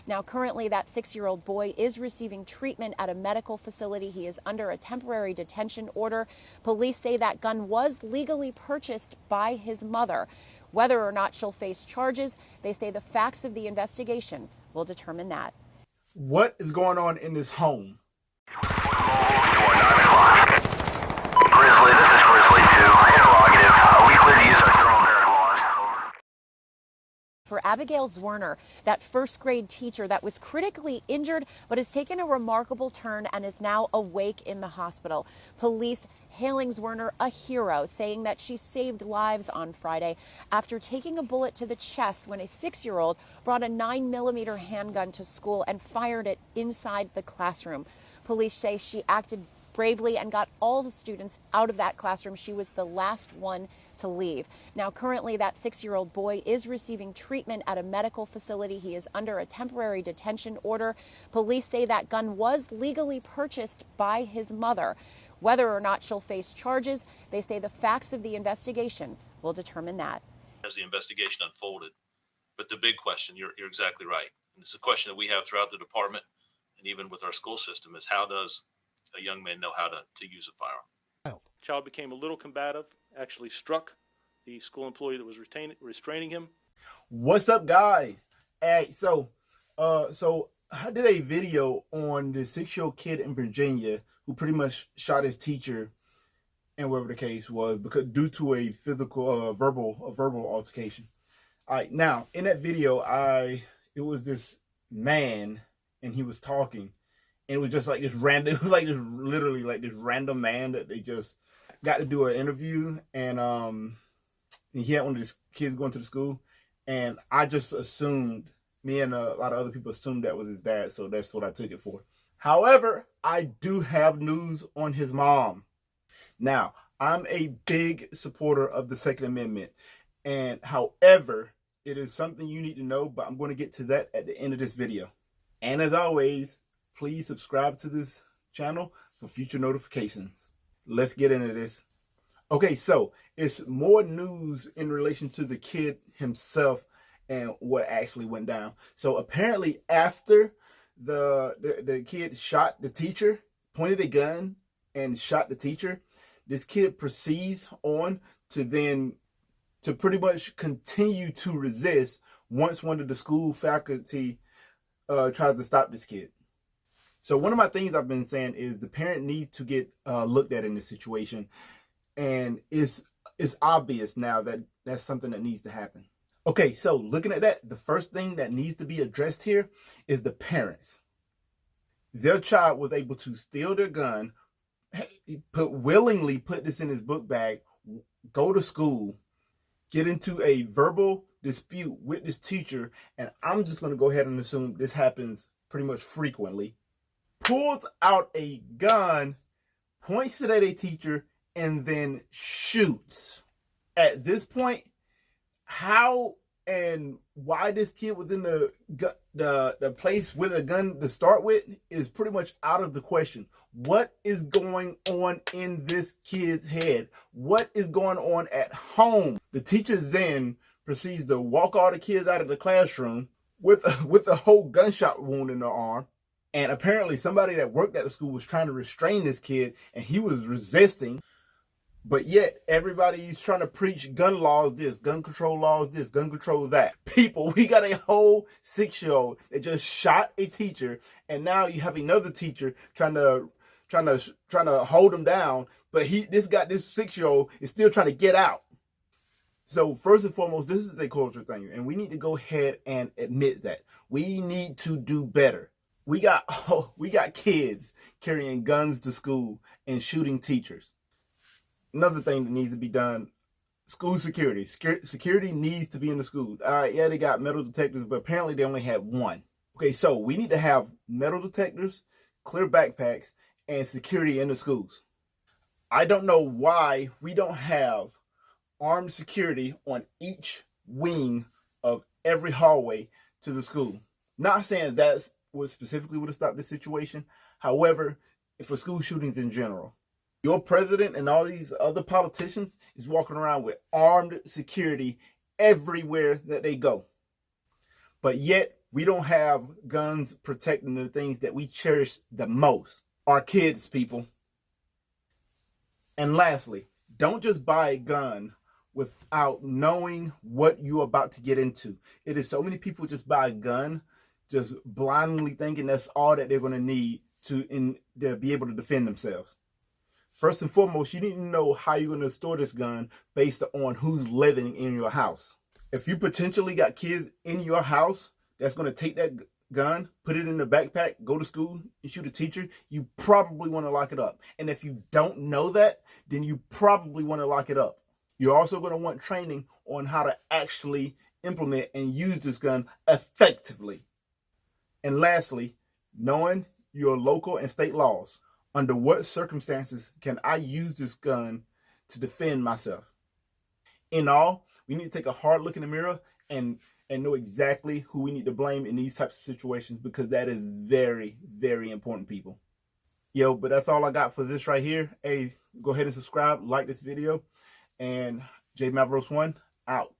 Now, currently, that 6-year-old boy is receiving treatment at a medical facility. He is under a temporary detention order. Police say that gun was legally purchased by his mother. Whether or not she'll face charges, they say the facts of the investigation will determine that. What is going on in this home? Grizzly, this is Grizzly 2. Interrogative. Are we clear to use our thermal laws? For Abigail Zwerner, that first grade teacher that was critically injured but has taken a remarkable turn and is now awake in the hospital. Police hailing Zwerner a hero, saying that she saved lives on Friday after taking a bullet to the chest when a 6-year-old brought a 9mm handgun to school and fired it inside the classroom. Police say she acted bravely and got all the students out of that classroom. She was the last one to leave. Now, currently, that 6-year-old boy is receiving treatment at a medical facility. He is under a temporary detention order. Police say that gun was legally purchased by his mother. Whether or not she'll face charges, they say the facts of the investigation will determine that. As the investigation unfolded. But the big question, you're exactly right. And it's a question that we have throughout the department and even with our school system is how does a young man know how to use a firearm? Child became a little combative, actually struck the school employee that was restraining him. What's up, guys? Hey, so I did a video on the 6-year-old kid in Virginia who pretty much shot his teacher, and whatever the case was, because due to a physical, verbal altercation. All right, now in that video, it was this man, and he was talking, and it was just like this random, it was like this literally like this random man that they just got to do an interview, and he had one of his kids going to the school, and I just assumed, me and a lot of other people assumed that was his dad, so that's what I took it for. However, I do have news on his mom. Now, I'm a big supporter of the Second Amendment, and however, it is something you need to know, but I'm going to get to that at the end of this video. And as always, please subscribe to this channel for future notifications. Let's get into this. Okay, so it's more news in relation to the kid himself and what actually went down. So apparently after the kid shot the teacher, pointed a gun and shot the teacher, this kid proceeds on to pretty much continue to resist once one of the school faculty tries to stop this kid. So one of my things I've been saying is the parent needs to get looked at in this situation, and it's obvious now that that's something that needs to happen. Okay, so looking at that, the first thing that needs to be addressed here is the parents. Their child was able to steal their gun, willingly put this in his book bag, go to school, get into a verbal dispute with this teacher, and I'm just going to go ahead and assume this happens pretty much frequently, pulls out a gun, points it at a teacher, and then shoots. At this point, how and why this kid was in the place with a gun to start with is pretty much out of the question. What is going on in this kid's head? What is going on at home? The teacher then proceeds to walk all the kids out of the classroom with a whole gunshot wound in their arm. And apparently somebody that worked at the school was trying to restrain this kid, and he was resisting. But yet everybody's trying to preach gun laws this, gun control laws this, gun control that. People, we got a whole 6-year-old that just shot a teacher, and now you have another teacher trying to hold him down. But this 6-year-old is still trying to get out. So first and foremost, this is a culture thing, and we need to go ahead and admit that we need to do better. We got kids carrying guns to school and shooting teachers. Another thing that needs to be done, school security. Security needs to be in the school. All right, yeah, they got metal detectors, but apparently they only had one. Okay, so we need to have metal detectors, clear backpacks, and security in the schools. I don't know why we don't have armed security on each wing of every hallway to the school. Not saying that's what specifically would have stopped this situation. However, for school shootings in general, your president and all these other politicians is walking around with armed security everywhere that they go. But yet, We don't have guns protecting the things that we cherish the most. Our kids, people. And lastly, don't just buy a gun without knowing what you're about to get into. It is so many people just buy a gun, just blindly thinking that's all that they're going to need to be able to defend themselves. First and foremost, you need to know how you're going to store this gun based on who's living in your house. If you potentially got kids in your house that's going to take that gun, put it in the backpack, go to school and shoot a teacher, you probably want to lock it up. And if you don't know that, then you probably want to lock it up. You're also going to want training on how to actually implement and use this gun effectively. And lastly, knowing your local and state laws. Under what circumstances can I use this gun to defend myself? In all, we need to take a hard look in the mirror and know exactly who we need to blame in these types of situations, because that is very, very important, people. Yo, but that's all I got for this right here. Hey, go ahead and subscribe, like this video, and J Mavros1 out.